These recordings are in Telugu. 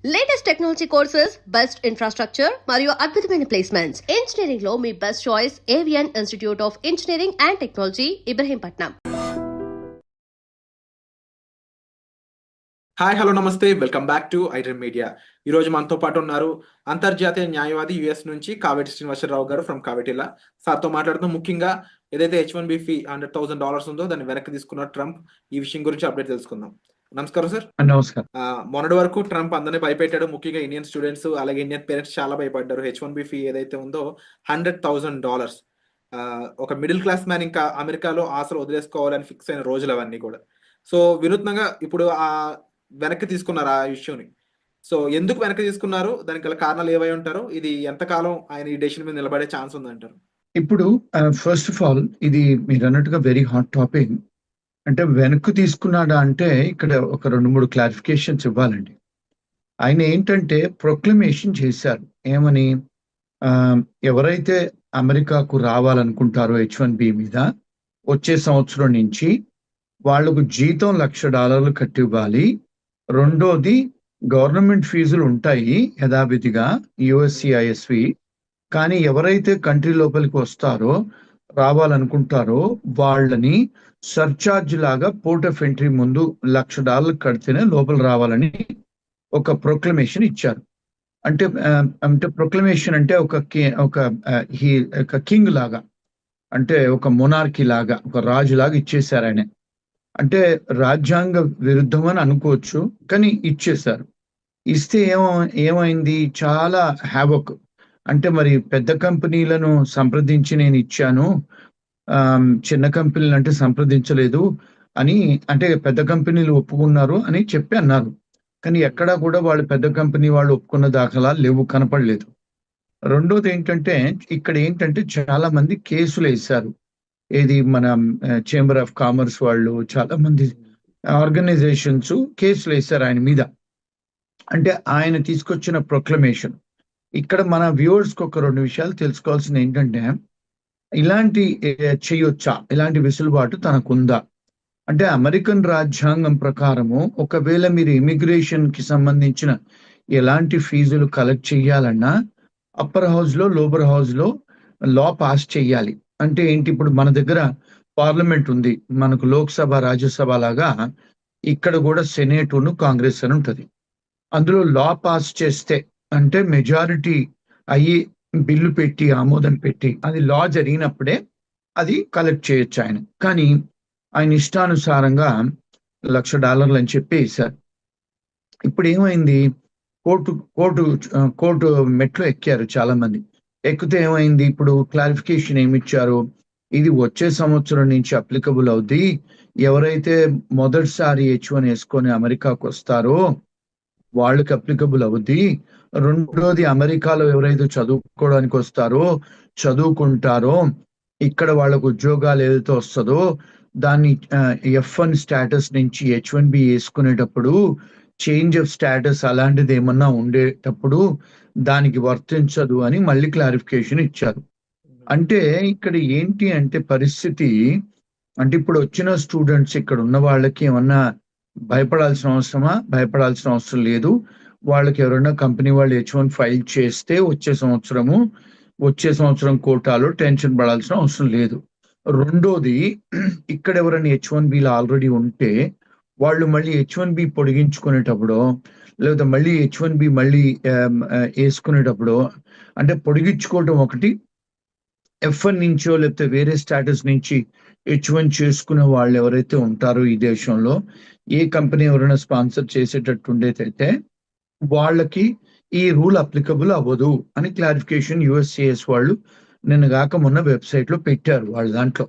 Latest technology courses, best infrastructure మరియు అద్భుతమైన ప్లేస్మెంట్స్. ఇంజనీరింగ్ లో మీ best choice Avian institute of engineering and technology, Ibrahimpatnam. Hi, hello, namaste. Welcome back to iDream media. ఈ రోజు మనతో పాటు ఉన్నారు అంతర్జాతీయ న్యాయవాది యుఎస్ నుంచి కావేటి శ్రీనివాసరావు గారు ఫ్రమ్ కావేటిలా. సార్తో మాట్లాడుతూ ముఖ్యంగా ఏదైతే H-1B ఫీ $100,000 ఉందో దాన్ని వెనక్కి తీసుకున్న ట్రంప్, ఈ విషయం గురించి అప్డేట్ తెలుసుకుందాం. నమస్కారం సార్. నమస్కారం. మొన్నటి వరకు ట్రంప్ అందరినీ భయపెట్టాడు. ముఖ్యంగా ఇండియన్ స్టూడెంట్స్ అలాగే ఇండియన్ పేరెంట్స్ చాలా భయపడ్డారు. H-1B ఫీ ఏదైతే ఉందో $100,000. ఒక మిడిల్ క్లాస్ మ్యాన్ ఇంకా అమెరికాలో ఆశలు వదిలేసుకోవాలని ఫిక్స్ అయిన రోజులు అవన్నీ కూడా. సో వినూత్నంగా ఇప్పుడు వెనక్కి తీసుకున్నారు ఆ ఇష్యూని. సో ఎందుకు వెనక్కి తీసుకున్నారు, దానికి గల కారణాలు ఏవై ఉంటారు, ఇది ఎంతకాలం ఆయన ఈ డెసిషన్ మీద నిలబడే ఛాన్స్ ఉందంటారు? ఇప్పుడు ఫస్ట్ ఆఫ్ ఆల్ ఇది మీరు అన్నట్టుగా వెరీ హాట్ టాపిక్. అంటే వెనక్కు తీసుకున్నాడా అంటే ఇక్కడ ఒక 2-3 క్లారిఫికేషన్స్ ఇవ్వాలండి. ఆయన ఏంటంటే ప్రొక్లమేషన్ చేశారు. ఏమని, ఎవరైతే అమెరికాకు రావాలనుకుంటారో H-1B మీద వచ్చే సంవత్సరం నుంచి వాళ్లకు జీతం $1,00,000 కట్టి ఇవ్వాలి. రెండోది, గవర్నమెంట్ ఫీజులు ఉంటాయి యథావిధిగా USCISవి. కానీ ఎవరైతే కంట్రీ లోపలికి వస్తారో రావాలనుకుంటారో వాళ్ళని సర్చార్జ్ లాగా పోర్ట్ ఆఫ్ ఎంట్రీ ముందు $1,00,000 కడితేనే లోపల రావాలని ఒక ప్రొక్లమేషన్ ఇచ్చారు. అంటే ప్రొక్లమేషన్ అంటే ఒక కింగ్ లాగా, అంటే ఒక మొనార్కీ లాగా, ఒక రాజు లాగా ఇచ్చేశారు ఆయన. అంటే రాజ్యాంగ విరుద్ధం అని అనుకోవచ్చు, కానీ ఇచ్చేశారు. ఇస్తే ఏమైంది, చాలా హ్యావక్. అంటే మరి పెద్ద కంపెనీలను సంప్రదించి నేను ఇచ్చాను, చిన్న కంపెనీలు అంటే సంప్రదించలేదు అని, అంటే పెద్ద కంపెనీలు ఒప్పుకున్నారు అని చెప్పి అన్నారు. కానీ ఎక్కడా కూడా వాళ్ళు పెద్ద కంపెనీ వాళ్ళు ఒప్పుకున్న దాఖలాలు లేవు, కనపడలేదు. రెండోది ఏంటంటే ఇక్కడ ఏంటంటే చాలా మంది కేసులు వేశారు. ఏది మన చేంబర్ ఆఫ్ కామర్స్ వాళ్ళు, చాలా మంది ఆర్గనైజేషన్స్ కేసులు వేశారు ఆయన మీద. అంటే ఆయన తీసుకొచ్చిన ప్రొక్లమేషన్. ఇక్కడ మన వ్యూవర్స్కి ఒక 2 విషయాలు తెలుసుకోవాల్సింది ఏంటంటే, ఇలాంటి చేయొచ్చా, ఇలాంటి వెసులుబాటు తనకుందా అంటే, అమెరికన్ రాజ్యాంగం ప్రకారము ఒకవేళ మీరు ఇమిగ్రేషన్ కి సంబంధించిన ఎలాంటి ఫీజులు కలెక్ట్ చేయాలన్నా అప్పర్ హౌస్ లో లోవర్ హౌస్ లో లా పాస్ చేయాలి. అంటే ఏంటి, ఇప్పుడు మన దగ్గర పార్లమెంట్ ఉంది, మనకు లోక్సభ రాజ్యసభ లాగా ఇక్కడ కూడా సెనేట్ కాంగ్రెస్ అని ఉంటది. అందులో లా పాస్ చేస్తే, అంటే మెజారిటీ అయ్యి బిల్లు పెట్టి ఆమోదం పెట్టి అది లా జరిగినప్పుడే అది కలెక్ట్ చేయొచ్చు ఆయన. కానీ ఆయన ఇష్టానుసారంగా $1,00,000 అని చెప్పి వేశారు. ఇప్పుడు ఏమైంది, కోర్టు మెట్లు ఎక్కారు చాలా మంది. ఎక్కితే ఏమైంది, ఇప్పుడు క్లారిఫికేషన్ ఏమిచ్చారు, ఇది వచ్చే సంవత్సరం నుంచి అప్లికబుల్ అవుద్ది. ఎవరైతే మొదటిసారి H-1 వేసుకొని అమెరికాకు వస్తారో వాళ్ళకి అప్లికబుల్ అవుద్ది. రెండోది, అమెరికాలో ఎవరైతే చదువుకోవడానికి వస్తారో, చదువుకుంటారో, ఇక్కడ వాళ్ళకు ఉద్యోగాలు ఏదైతే వస్తుందో దాన్ని F-1 స్టేటస్ నుంచి H-1B వేసుకునేటప్పుడు చేంజ్ ఆఫ్ స్టేటస్ అలాంటిది ఏమన్నా ఉండేటప్పుడు దానికి వర్తించదు అని మళ్ళీ క్లారిఫికేషన్ ఇచ్చారు. అంటే ఇక్కడ ఏంటి అంటే పరిస్థితి, అంటే ఇప్పుడు వచ్చిన స్టూడెంట్స్ ఇక్కడ ఉన్న వాళ్ళకి ఏమన్నా భయపడాల్సిన అవసరం లేదు. వాళ్ళకి ఎవరైనా కంపెనీ వాళ్ళు H-1 ఫైల్ చేస్తే వచ్చే సంవత్సరం కోటాలో టెన్షన్ పడాల్సిన అవసరం లేదు. రెండోది, ఇక్కడ ఎవరైనా H-1Bలో ఆల్రెడీ ఉంటే వాళ్ళు మళ్ళీ H-1B పొడిగించుకునేటప్పుడు, లేదా మళ్ళీ H-1B వేసుకునేటప్పుడు, అంటే పొడిగించుకోవటం ఒకటి, F-1 నుంచో లేకపోతే వేరే స్టేటస్ నుంచి H-1 చేసుకునే వాళ్ళు ఎవరైతే ఉంటారో ఈ దేశంలో, ఏ కంపెనీ ఎవరైనా స్పాన్సర్ చేసేటట్టు ఉండేదైతే వాళ్ళకి ఈ రూల్ అప్లికబుల్ అవ్వదు అని క్లారిఫికేషన్ USCIS వాళ్ళు నిన్నగాక మొన్న వెబ్సైట్ లో పెట్టారు వాళ్ళ దాంట్లో.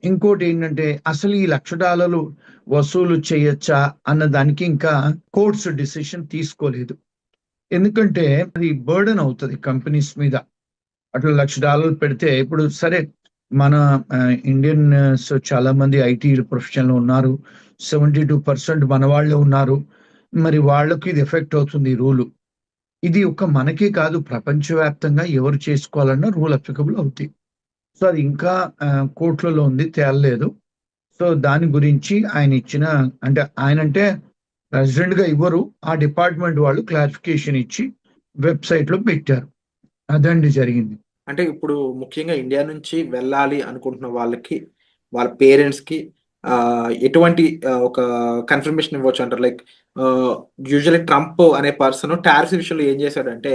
ఇంకోటి ఏంటంటే, అసలు ఈ $1,00,000 వసూలు చేయొచ్చా అన్న దానికి ఇంకా కోర్ట్స్ డిసిషన్ తీసుకోలేదు. ఎందుకంటే అది బర్డెన్ అవుతుంది కంపెనీస్ మీద. అట్లా $1,00,000 పెడితే, ఇప్పుడు సరే మన ఇండియన్స్ చాలా మంది IT ప్రొఫెషన్లో ఉన్నారు, 72% మన వాళ్ళే ఉన్నారు. మరి వాళ్ళకి ఇది ఎఫెక్ట్ అవుతుంది ఈ రూలు. ఇది ఒక మనకే కాదు, ప్రపంచవ్యాప్తంగా ఎవరు చేసుకోవాలన్నా రూల్ అప్లికబుల్ అవుతాయి. సో అది ఇంకా కోర్టులలో ఉంది, తేలలేదు. సో దాని గురించి ఆయన ఇచ్చిన, అంటే ప్రెసిడెంట్ గా ఇవ్వరు. ఆ డిపార్ట్మెంట్ వాళ్ళు క్లారిఫికేషన్ ఇచ్చి వెబ్సైట్ లో పెట్టారు. అదండి జరిగింది. అంటే ఇప్పుడు ముఖ్యంగా ఇండియా నుంచి వెళ్ళాలి అనుకుంటున్న వాళ్ళకి, వాళ్ళ పేరెంట్స్‌కి ఎటువంటి ఒక కన్ఫర్మేషన్ ఇవ్వచ్చు అంటారు? లైక్ యూజువల్లీ ట్రంప్ అనే పర్సన్ టారిఫ్స్ విషయంలో ఏం చేశాడంటే,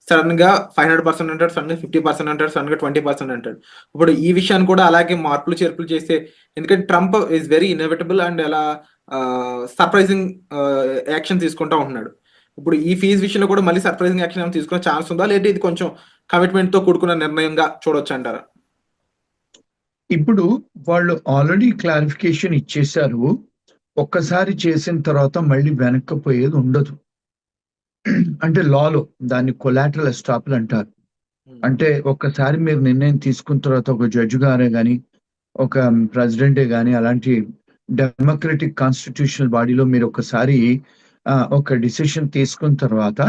సడెన్‌గా 500% అంటాడు, సడెన్‌గా 50% అంటాడు, సడెన్‌గా 20% అంటాడు. ఇప్పుడు ఈ విషయాన్ని కూడా అలాగే మార్పులు, చేర్పులు చేసే, ఎందుకంటే Trump is very innovatable and అలా సర్ప్రైజింగ్ యాక్షన్ తీసుకుంటా ఉంటున్నాడు. ఇప్పుడు ఈ ఫీజ్ విషయంలో కూడా మళ్ళీ సర్ప్రైజింగ్ యాక్షన్ ఏమైనా తీసుకునే ఛాన్స్ ఉందా? లేదంటే ఇది కొంచెం కమిట్మెంట్‌తో కూడుకున్న నిర్ణయంగా చూడొచ్చంటారా? ఇప్పుడు వాళ్ళు ఆల్రెడీ క్లారిఫికేషన్ ఇచ్చేశారు. ఒక్కసారి చేసిన తర్వాత మళ్ళీ వెనక్కి పోయేది ఉండదు. అంటే లాలో దాన్ని కొలాటరల్ ఎస్టాపుల్ అంటారు. హ్మ్. అంటే ఒక్కసారి మీరు నిర్ణయం తీసుకున్న తర్వాత ఒక జడ్జి గారే గాని, ఒక ప్రెసిడెంటే గాని అలాంటి డెమోక్రటిక్ కాన్స్టిట్యూషనల్ బాడీలో మీరు ఒకసారి ఒక డిసిషన్ తీసుకున్న తర్వాత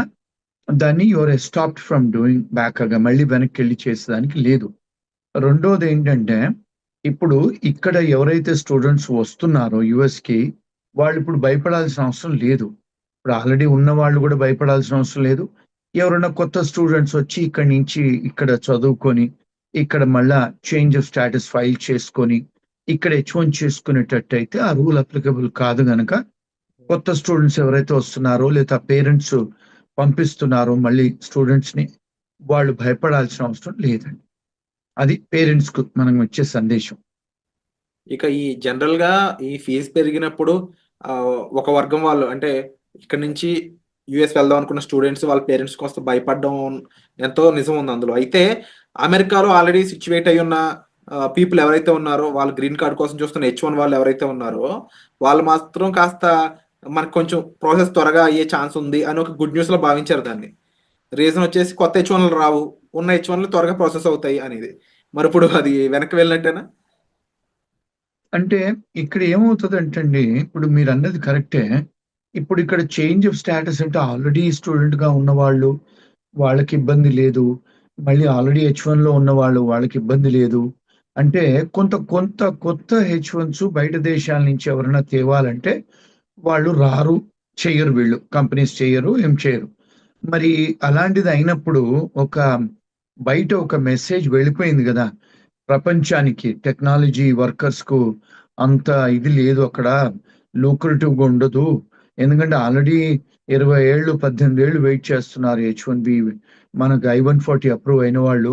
దాన్ని you are stopped from doing back మళ్ళీ వెనక్కి చేసేదానికి లేదు. రెండోది ఏంటంటే ఇప్పుడు ఇక్కడ ఎవరైతే స్టూడెంట్స్ వస్తున్నారో యుఎస్‌కి వాళ్ళు ఇప్పుడు భయపడాల్సిన అవసరం లేదు. ఇప్పుడు ఆల్రెడీ ఉన్న వాళ్ళు కూడా భయపడాల్సిన అవసరం లేదు. ఎవరైనా కొత్త స్టూడెంట్స్ వచ్చి ఇక్కడి నుంచి ఇక్కడ చదువుకొని, ఇక్కడ మళ్ళా చేంజ్ ఆఫ్ స్టేటస్ ఫైల్ చేసుకొని, ఇక్కడ H1 చేసుకునేటట్టయితే ఆ రూల్ అప్లికబుల్ కాదు గనక కొత్త స్టూడెంట్స్ ఎవరైతే వస్తున్నారో లేదా పేరెంట్స్ పంపిస్తున్నారో మళ్ళీ స్టూడెంట్స్‌ని వాళ్ళు భయపడాల్సిన అవసరం లేదండి. అది పేరెంట్స్‌కు మనం ఇచ్చే సందేశం. ఇక ఈ జనరల్‌గా ఈ ఫీజ్ పెరిగినప్పుడు ఒక వర్గం వాళ్ళు అంటే ఇక్కడి నుంచి యూఎస్ వెళ్దాం అనుకున్న స్టూడెంట్స్ వాళ్ళ పేరెంట్స్ కాస్త భయపడడం ఎంతో నిజం ఉంది అందులో. అయితే అమెరికాలో ఆల్రెడీ సిట్యుయేట్ అయ్యున్న పీపుల్ ఎవరైతే ఉన్నారో, వాళ్ళు గ్రీన్ కార్డ్ కోసం చూస్తున్న H1 వాళ్ళు ఎవరైతే ఉన్నారో, వాళ్ళు మాత్రం కాస్త మనకు కొంచెం ప్రాసెస్ త్వరగా అయ్యే ఛాన్స్ ఉంది అని ఒక గుడ్ న్యూస్‌లో భావించారు దాన్ని. రీజన్ వచ్చేసి కొత్త H1లు రావు. ఉన్న H1లు త్వరగా ప్రాసెస్ అవుతాయి అనేది. మరిప్పుడు అది వెనక్కి వెళ్ళినట్టేనా? అంటే ఇక్కడ ఏమవుతదంటండి, ఇప్పుడు మీరన్నది కరెక్టే. ఇప్పుడు ఇక్కడ చేంజ్ ఆఫ్ స్టేటస్ అంటే ఆల్రెడీ స్టూడెంట్‌గా ఉన్నవాళ్ళు, వాళ్ళకి ఇబ్బంది లేదు. మళ్ళీ ఆల్రెడీ H1లో ఉన్నవాళ్ళు, వాళ్ళకి ఇబ్బంది లేదు. అంటే కొంత కొంత కొత్త H1s బయట దేశాల నుంచి ఎవరైనా తేవాలంటే వాళ్ళు రారు, చెయ్యరు వీళ్ళు. కంపెనీస్ చెయ్యరు, ఏం చేయరు. మరి అలాంటిది అయినప్పుడు ఒక బయట ఒక మెసేజ్ వెళ్ళిపోయింది గదా! ప్రపంచానికి టెక్నాలజీ వర్కర్స్‌కు అంత ఇది లేదు అక్కడ. లూక్రేటివ్‌గా ఉండదు. ఎందుకంటే ఆల్రెడీ 20 ఏళ్ళు, 18 ఏళ్ళు వెయిట్ చేస్తున్నారు H1బి. మనకు I-140 అప్రూవ్ అయిన వాళ్ళు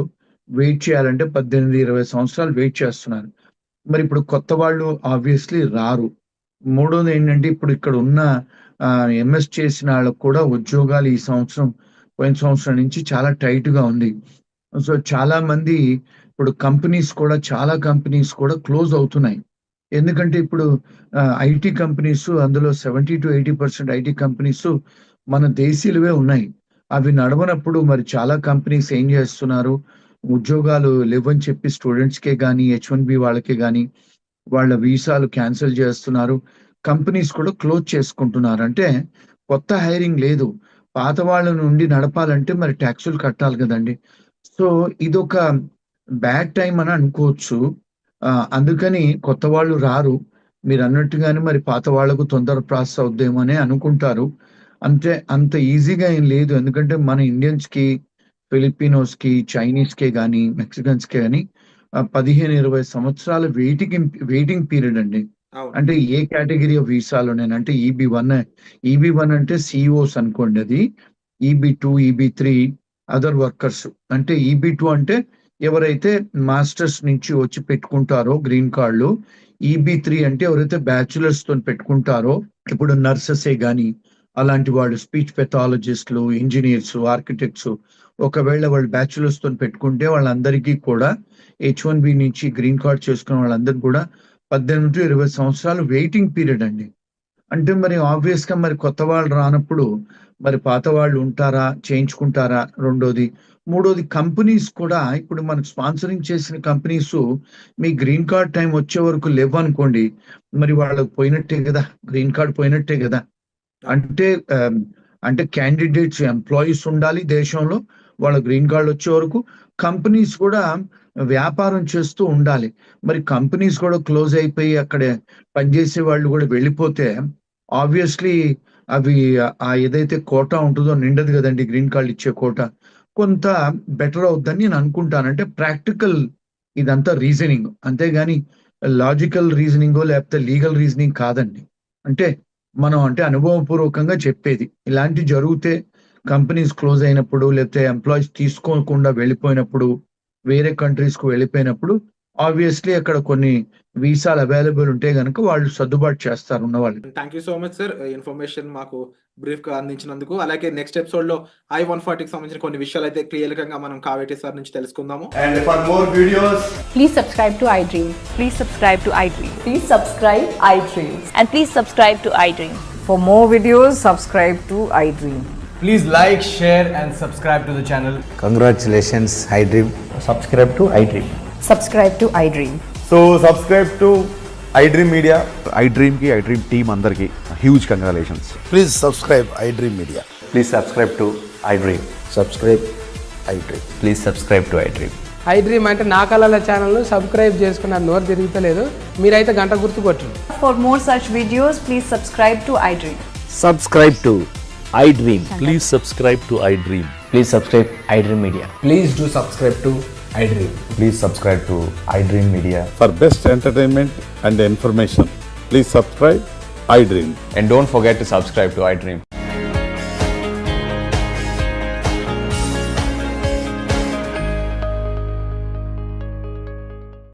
వెయిట్ చేయాలంటే 18, 20 సంవత్సరాలు వెయిట్ చేస్తున్నారు. మరి ఇప్పుడు కొత్త వాళ్ళు ఆబ్వియస్‌లీ రారు. మూడోదేంటంటే ఇప్పుడు ఇక్కడ ఉన్న ఎంఎస్ చేసిన ఆళ్ళకి కూడా ఉద్యోగాలు ఈ సంవత్సరం, పోయిన సంవత్సరం నుంచి చాలా టైట్‌గా ఉంది. సో, చాలా మంది ఇప్పుడు చాలా కంపెనీస్ కూడా క్లోజ్ అవుతున్నాయి. ఎందుకంటే ఇప్పుడు ఐటీ కంపెనీస్ అందులో 70-80% ఐటీ కంపెనీస్ మన దేశీయులవే ఉన్నాయి. అవి నడవనప్పుడు మరి చాలా కంపెనీస్ ఏం జేస్తున్నారు, ఉద్యోగాలు లేవని చెప్పి స్టూడెంట్స్‌కే గాని, H1బి వాళ్ళకే గాని వాళ్ళ వీసాలు క్యాన్సెల్ జేస్తున్నారు. కంపెనీస్ కూడా క్లోజ్ చేసుకుంటున్నారు. అంటే కొత్త హైరింగ్ లేదు. పాత వాళ్ళ నుండి నడపాలంటే మరి టాక్సులు కట్టాలి గదండీ! సో, ఇదొక బ్యాడ్ టైమ్ అని అనుకోవచ్చు. అందుకని కొత్త వాళ్ళు రారు. మీరన్నట్టుగానే మరి పాత వాళ్ళకు తొందర ప్రాసెస్ అవుద్దేమో అని అనుకుంటారు. అంటే అంత ఈజీగా ఏం లేదు. ఎందుకంటే మన ఇండియన్స్‌కి, ఫిలిపినోస్‌కి, చైనీస్‌కే గాని, మెక్సికన్స్‌కే గాని 15, 20 సంవత్సరాల వెయిటింగ్ పీరియడ్ అండి. అవును. అంటే ఏ కేటగరీ ఆఫ్ వీసాలోనేనా అంటే ఈబీ-1 అంటే సీఈఓస్ అనుకోండి అది. ఈబీ-2, ఈబీ-3 అదర్ వర్కర్స్. అంటే ఈబీ-2 అంటే ఎవరైతే మాస్టర్స్ నుంచి వచ్చి పెట్టుకుంటారో గ్రీన్ కార్డ్‌లు. ఈబీ-3 అంటే ఎవరైతే బ్యాచిలర్స్‌తోని పెట్టుకుంటారో, ఇప్పుడు నర్సెసే గాని, అలాంటి వాళ్ళు స్పీచ్ పెథాలజిస్ట్‌లు, ఇంజినీర్స్, ఆర్కిటెక్ట్స్ ఒకవేళ వాళ్ళు బ్యాచిలర్స్‌తోని పెట్టుకుంటే వాళ్ళందరికీ కూడా H1బి నుంచి గ్రీన్ కార్డ్ చేసుకున్న వాళ్ళందరికి కూడా 18-20 సంవత్సరాలు వెయిటింగ్ పీరియడ్ అండి. అంటే మరి ఆబ్వియస్‌గా మరి కొత్త వాళ్ళు రానప్పుడు మరి పాత వాళ్ళు ఉంటారా? చేయించుకుంటారా? రెండోది. మూడోది కంపెనీస్ కూడా ఇప్పుడు మనకు స్పాన్సరింగ్ చేసిన కంపెనీసు మీ గ్రీన్ కార్డ్ టైమ్ వచ్చే వరకు లేవనుకోండి. మరి వాళ్ళకి పోయినట్టే గదా! గ్రీన్ కార్డ్ పోయినట్టే గదా! అవును. అంటే అంటే క్యాండిడేట్స్, ఎంప్లాయీస్ ఉండాలి దేశంలో. వాళ్ళ గ్రీన్ కార్డ్ వచ్చే వరకు. కంపెనీస్ కూడా వ్యాపారం చేస్తూ ఉండాలి. మరి కంపెనీస్ కూడా క్లోజ్ అయిపోయి అక్కడ పనిచేసే వాళ్ళు గూడా వెళ్ళిపోతే ఆబ్వియస్‌లీ అవి ఆ ఏదైతే కోటా ఉంటుందో నిండదు కదండి, గ్రీన్ కార్డు ఇచ్చే కోటా. కొంత బెటర్ అవుద్దని నేను అనుకుంటాను. అంటే ప్రాక్టికల్ ఇదంతా రీజనింగ్, అంతేగాని లాజికల్ రీజనింగో లేకపోతే లీగల్ రీజనింగ్ కాదండి. అంటే మనం అంటే అనుభవపూర్వకంగా చెప్పేది. ఇలాంటి జరిగితే కంపెనీస్ క్లోజ్ అయినప్పుడు, లేకపోతే ఎంప్లాయీస్ తీసుకోకుండా వెళ్ళిపోయినప్పుడు, వేరే కంట్రీస్ కు వెళ్ళిపోయినప్పుడు ఆబ్వియస్లీ అక్కడ కొన్ని వీసాలు అవైలబుల్ ఉంటే గనుక వాళ్ళు సర్దుబాటు చేస్తారు ఉన్న వాళ్ళు. Thank you so much sir, information మాకు బ్రీఫ్ గా అందించినందుకు. అలాగే నెక్స్ట్ ఎపిసోడ్ లో I-140కి సంబంధించిన కొన్ని విషయాలు అయితే క్లియర్ గా మనం కావేటి సార్ నుంచి తెలుసుకుందాము. And for more videos, Please subscribe to iDream. Please subscribe to iDream. Please subscribe iDream. And please subscribe to iDream. For more videos, subscribe to iDream. please like, share, and subscribe to the channel. Congratulations, iDream. Subscribe to iDream. Subscribe to iDream. So subscribe to iDream Media. iDream की iDream team अंदर की huge congratulations. Please subscribe iDream Media. Please subscribe to iDream. Subscribe iDream. Please subscribe to iDream. iDream అంటే నా కళల ఛానల్ను సబ్స్క్రైబ్ చేసుకున్న నోరు తిరుగుతలేదు, మీరైతే గంట గుర్తు కొట్టండి. For more such videos, please subscribe to iDream. Subscribe to iDream. Please subscribe to iDream. Please subscribe iDream Media. Please do subscribe to iDream. Please subscribe to iDream Media. For best entertainment and information, please subscribe iDream. And don't forget to subscribe to iDream.